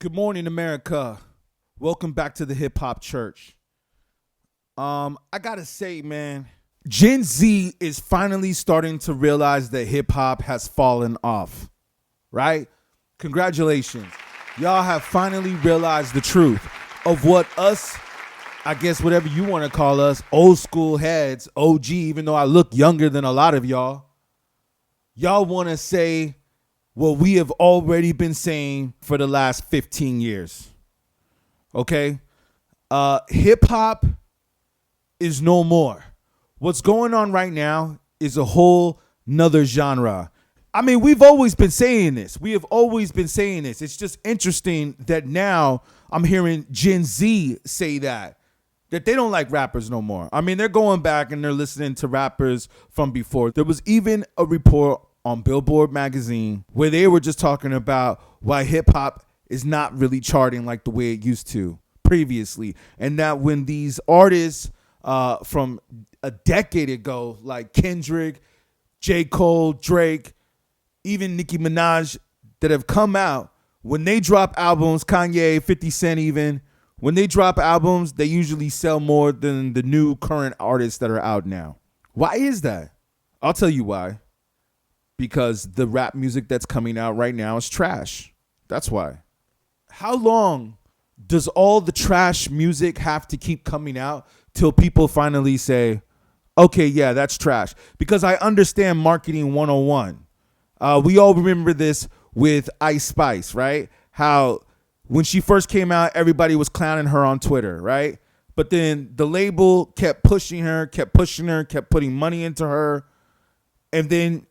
Good morning, America. Welcome back to the Hip Hop Church. I gotta say, man, Gen Z is finally starting to realize that hip hop has fallen off, right? Congratulations. Y'all have finally realized the truth of what us, I guess whatever you want to call us, old school heads, OG, even though I look younger than a lot of y'all want to say what we have already been saying for the last 15 years. Okay? Hip hop is no more. What's going on right now is a whole nother genre. I mean, we've always been saying this. We have always been saying this. It's just interesting that now I'm hearing Gen Z say that they don't like rappers no more. I mean, they're going back and they're listening to rappers from before. There was even a report on Billboard magazine where they were just talking about why hip hop is not really charting like the way it used to previously. And that when these artists from a decade ago, like Kendrick, J. Cole, Drake, even Nicki Minaj, that have come out, when they drop albums, Kanye, 50 Cent even, when they drop albums, they usually sell more than the new current artists that are out now. Why is that? I'll tell you why. Because the rap music that's coming out right now is trash. That's why. How long does all the trash music have to keep coming out till people finally say, okay, yeah, that's trash? Because I understand marketing 101. We all remember this with Ice Spice, right? How when she first came out, everybody was clowning her on Twitter, right? But then the label kept pushing her, kept putting money into her. And then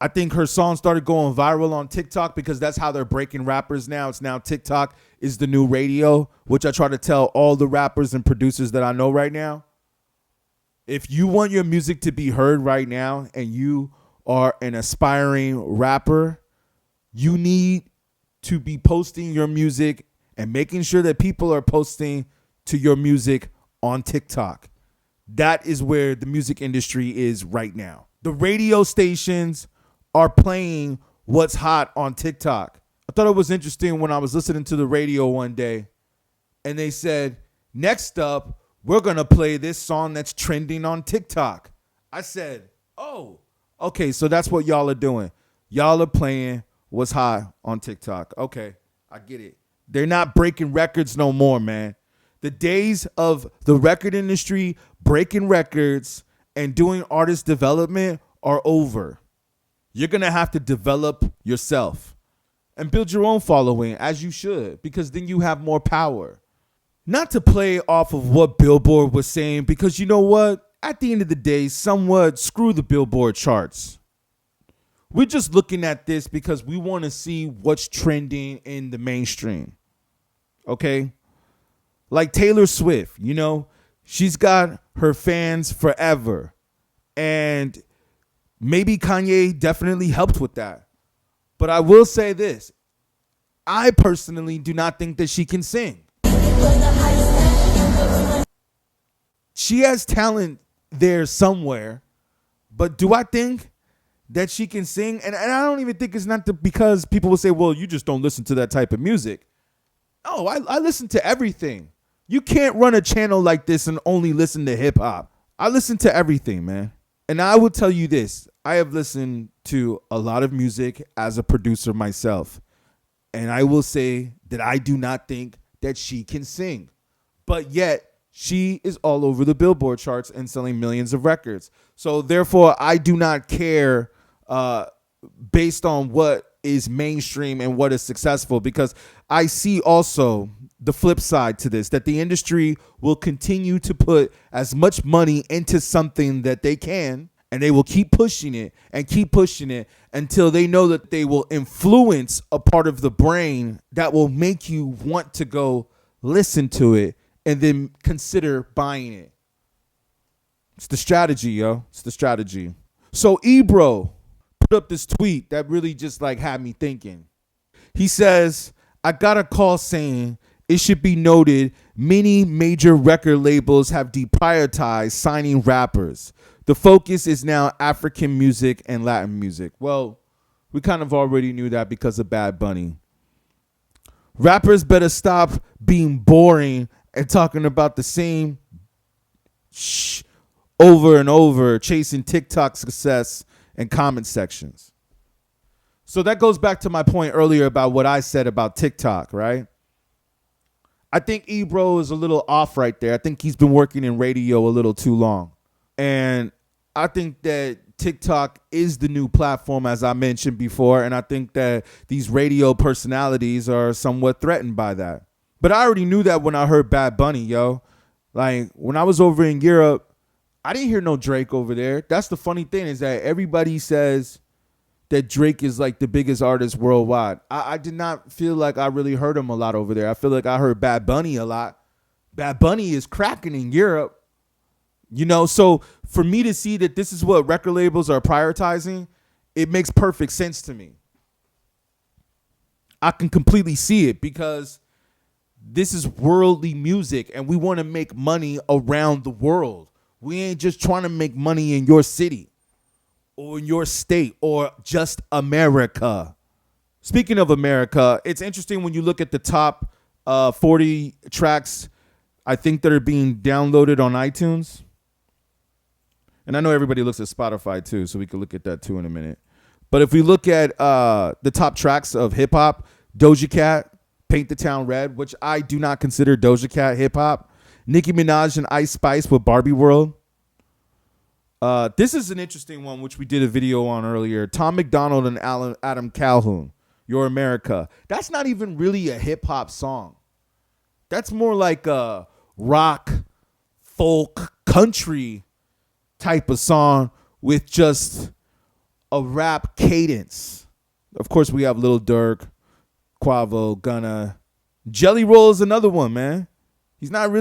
I think her song started going viral on TikTok because that's how they're breaking rappers now. It's now TikTok is the new radio, which I try to tell all the rappers and producers that I know right now. If you want your music to be heard right now and you are an aspiring rapper, you need to be posting your music and making sure that people are posting to your music on TikTok. That is where the music industry is right now. The radio stations are playing what's hot on TikTok. I thought it was interesting when I was listening to the radio one day and they said, next up, we're going to play this song that's trending on TikTok. I said, oh, okay, so that's what y'all are doing. Y'all are playing what's hot on TikTok. Okay, I get it. They're not breaking records no more, man. The days of the record industry breaking records and doing artist development are over. You're going to have to develop yourself and build your own following, as you should, because then you have more power. Not to play off of what Billboard was saying, because you know what? At the end of the day, somewhat screw the Billboard charts. We're just looking at this because we want to see what's trending in the mainstream. Okay? Like Taylor Swift, you know, she's got her fans forever. And maybe Kanye definitely helped with that. But I will say this. I personally do not think that she can sing. She has talent there somewhere. But do I think that she can sing? And I don't even think it's not because people will say, well, you just don't listen to that type of music. No, I listen to everything. You can't run a channel like this and only listen to hip hop. I listen to everything, man. And I will tell you this. I have listened to a lot of music as a producer myself. And I will say that I do not think that she can sing. But yet, she is all over the Billboard charts and selling millions of records. So therefore, I do not care based on what is mainstream and what is successful, because I see also the flip side to this, that the industry will continue to put as much money into something that they can, and they will keep pushing it until they know that they will influence a part of the brain that will make you want to go listen to it and then consider buying it. It's the strategy, yo. It's the strategy. So Ebro put up this tweet that really just like had me thinking. He says, I got a call saying it should be noted many major record labels have deprioritized signing rappers. The focus is now African music and Latin music. Well, we kind of already knew that because of Bad Bunny. Rappers better stop being boring and talking about the same over and over, chasing TikTok success and comment sections. So that goes back to my point earlier about what I said about TikTok, right? I think Ebro is a little off right there. I think he's been working in radio a little too long. And I think that TikTok is the new platform, as I mentioned before. And I think that these radio personalities are somewhat threatened by that. But I already knew that when I heard Bad Bunny, yo. Like, when I was over in Europe, I didn't hear no Drake over there. That's the funny thing, is that everybody says that Drake is like the biggest artist worldwide. I did not feel like I really heard him a lot over there. I feel like I heard Bad Bunny a lot. Bad Bunny is cracking in Europe. You know, so for me to see that this is what record labels are prioritizing, it makes perfect sense to me. I can completely see it because this is worldly music and we want to make money around the world. We ain't just trying to make money in your city or in your state or just America. Speaking of America, it's interesting when you look at the top 40 tracks, I think, that are being downloaded on iTunes. And I know everybody looks at Spotify too, so we can look at that too in a minute. But if we look at the top tracks of hip hop, Doja Cat, Paint the Town Red, which I do not consider Doja Cat hip hop. Nicki Minaj and Ice Spice with Barbie World. This is an interesting one, which we did a video on earlier. Tom McDonald and Adam Calhoun, Your America. That's not even really a hip hop song. That's more like a rock, folk, country type of song with just a rap cadence. Of course, we have Lil Durk, Quavo, Gunna. Jelly Roll is another one, man. These aren't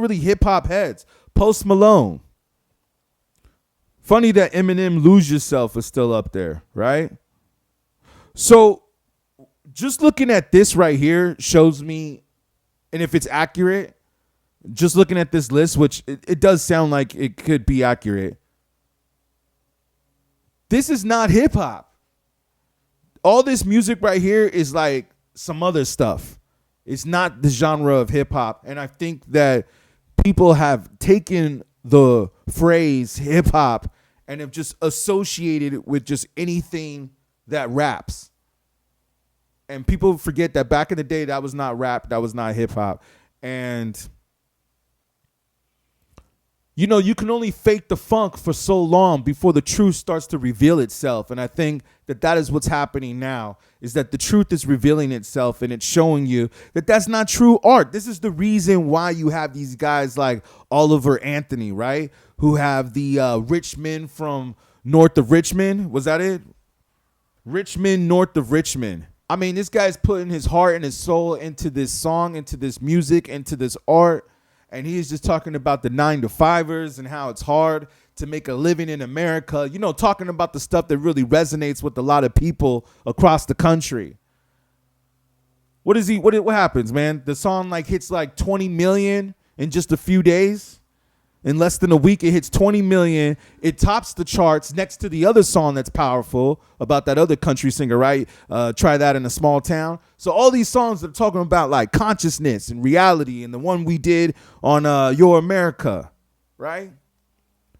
really hip hop heads. Post Malone. Funny that Eminem Lose Yourself is still up there, right? So just looking at this right here shows me, and if it's accurate, just looking at this list, which it does sound like it could be accurate, this is not hip hop. All this music right here is like some other stuff. It's not the genre of hip hop. And I think that people have taken the phrase hip hop and have just associated it with just anything that raps. And people forget that back in the day, that was not rap. That was not hip hop. And, you know, you can only fake the funk for so long before the truth starts to reveal itself. And I think that that is what's happening now, is that the truth is revealing itself and it's showing you that that's not true art. This is the reason why you have these guys like Oliver Anthony, right? Who have the rich men from north of Richmond. Was that it? Richmond, north of Richmond. I mean, this guy's putting his heart and his soul into this song, into this music, into this art. And he is just talking about the 9-to-5ers and how it's hard to make a living in America. You know, talking about the stuff that really resonates with a lot of people across the country. What happens, man? The song like hits like 20 million in just a few days. In less than a week, it hits 20 million. It tops the charts next to the other song that's powerful about that other country singer, right? Try That in a Small Town. So all these songs that are talking about like consciousness and reality, and the one we did on Your America, right?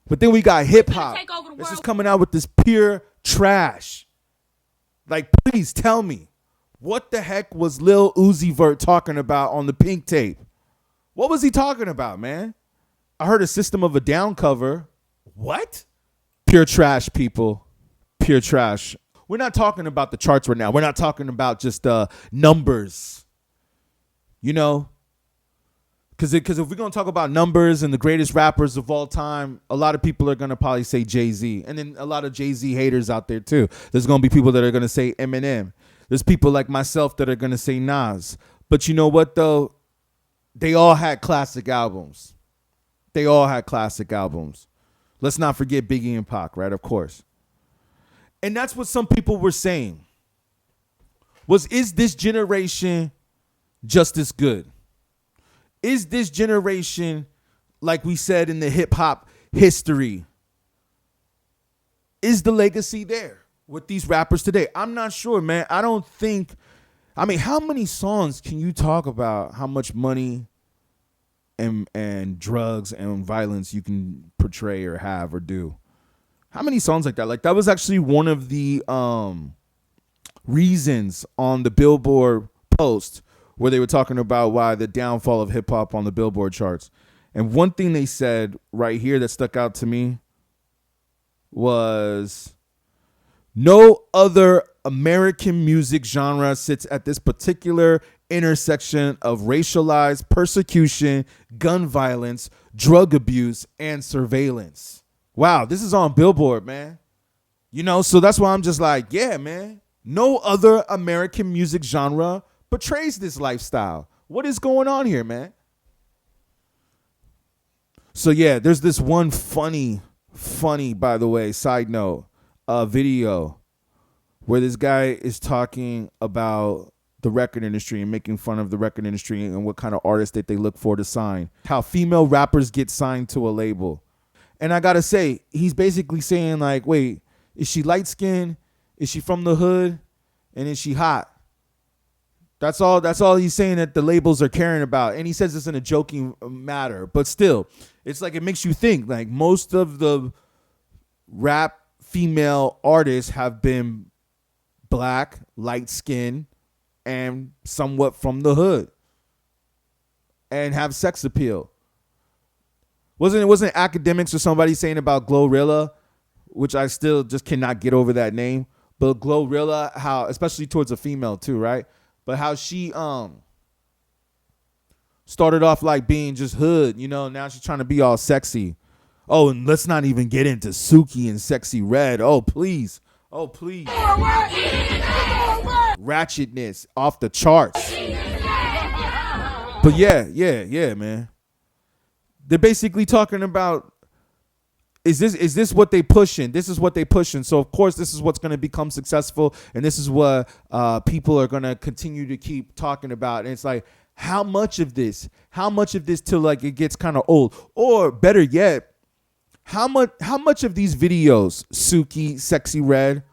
But then we got hip hop. This is coming out with this pure trash. Like, please tell me, what the heck was Lil Uzi Vert talking about on the Pink Tape? What was he talking about, man? I heard a System of a Down cover. What? Pure trash, people. Pure trash. We're not talking about the charts right now. We're not talking about just numbers. You know? Because if we're going to talk about numbers and the greatest rappers of all time, a lot of people are going to probably say Jay-Z. And then a lot of Jay-Z haters out there, too. There's going to be people that are going to say Eminem. There's people like myself that are going to say Nas. But you know what, though? They all had classic albums. They all had classic albums. Let's not forget Biggie and Pac, right? Of course. And that's what some people were saying. Is this generation just as good? Is this generation, like we said in the hip hop history, is the legacy there with these rappers today? I'm not sure, man. I don't think I mean, how many songs can you talk about how much money and drugs and violence you can portray or have or do? How many songs like that? Like, that was actually one of the reasons on the Billboard post where they were talking about why the downfall of hip hop on the Billboard charts. And one thing they said right here that stuck out to me was, no other American music genre sits at this particular intersection of racialized persecution, gun violence, drug abuse, and surveillance. Wow, this is on Billboard, man. You know, so that's why I'm just like, yeah, man. No other American music genre portrays this lifestyle. What is going on here, man? So yeah, there's this one funny, by the way, side note, video where this guy is talking about the record industry and making fun of the record industry and what kind of artists that they look for to sign. How female rappers get signed to a label. And I gotta say, he's basically saying like, wait, is she light skinned? Is she from the hood? And is she hot? That's all he's saying that the labels are caring about. And he says this in a joking matter. But still, it's like, it makes you think, like, most of the rap female artists have been black, light skinned, and somewhat from the hood, and have sex appeal. Wasn't Academics or somebody saying about Glorilla, which I still just cannot get over that name, but Glorilla, how, especially towards a female too, right? But how she started off like being just hood, you know, now she's trying to be all sexy. Oh, and let's not even get into Suki and Sexy Red. Oh, please. Oh, please. Ratchetness off the charts. But yeah, man. They're basically talking about, is this what they pushing? This is what they pushing. So of course this is what's going to become successful, and this is what people are going to continue to keep talking about. And it's like, how much of this till like it gets kind of old? Or better yet, how much of these videos, Suki, Sexy Red,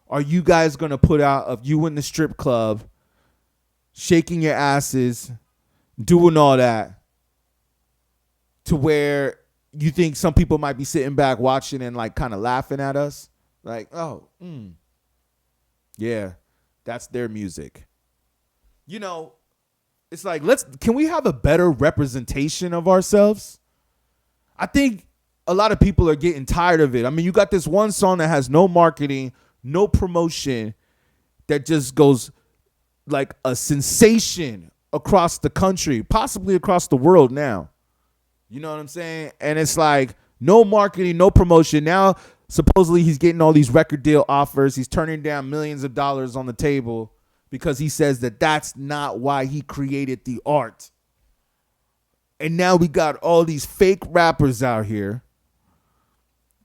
are you guys going to put out of you in the strip club, shaking your asses, doing all that, to where you think some people might be sitting back watching and like kind of laughing at us? Like, oh, yeah, that's their music. You know, it's like, can we have a better representation of ourselves? I think a lot of people are getting tired of it. I mean, you got this one song that has no marketing, no promotion, that just goes like a sensation across the country, possibly across the world now. You know what I'm saying? And it's like, no marketing, no promotion. Now, supposedly he's getting all these record deal offers. He's turning down millions of dollars on the table because he says that that's not why he created the art. And now we got all these fake rappers out here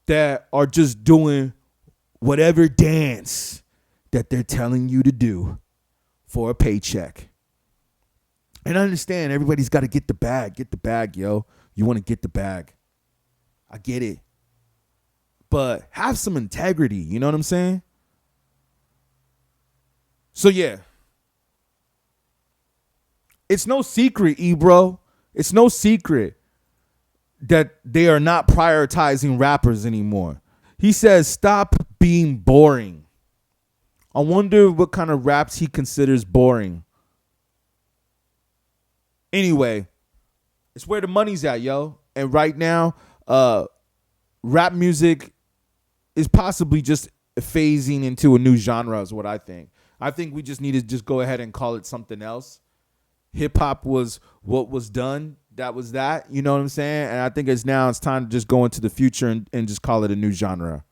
that are just doing whatever dance that they're telling you to do for a paycheck. And I understand everybody's got to get the bag, yo. You want to get the bag. I get it. But have some integrity, you know what I'm saying? So yeah. It's no secret, bro. It's no secret that they are not prioritizing rappers anymore. He says, stop being boring. I wonder what kind of raps he considers boring. Anyway, it's where the money's at, yo. And right now, rap music is possibly just phasing into a new genre is what I think. I think we just need to just go ahead and call it something else. Hip hop was what was done. That was that. You know what I'm saying? And I think it's time to just go into the future and just call it a new genre.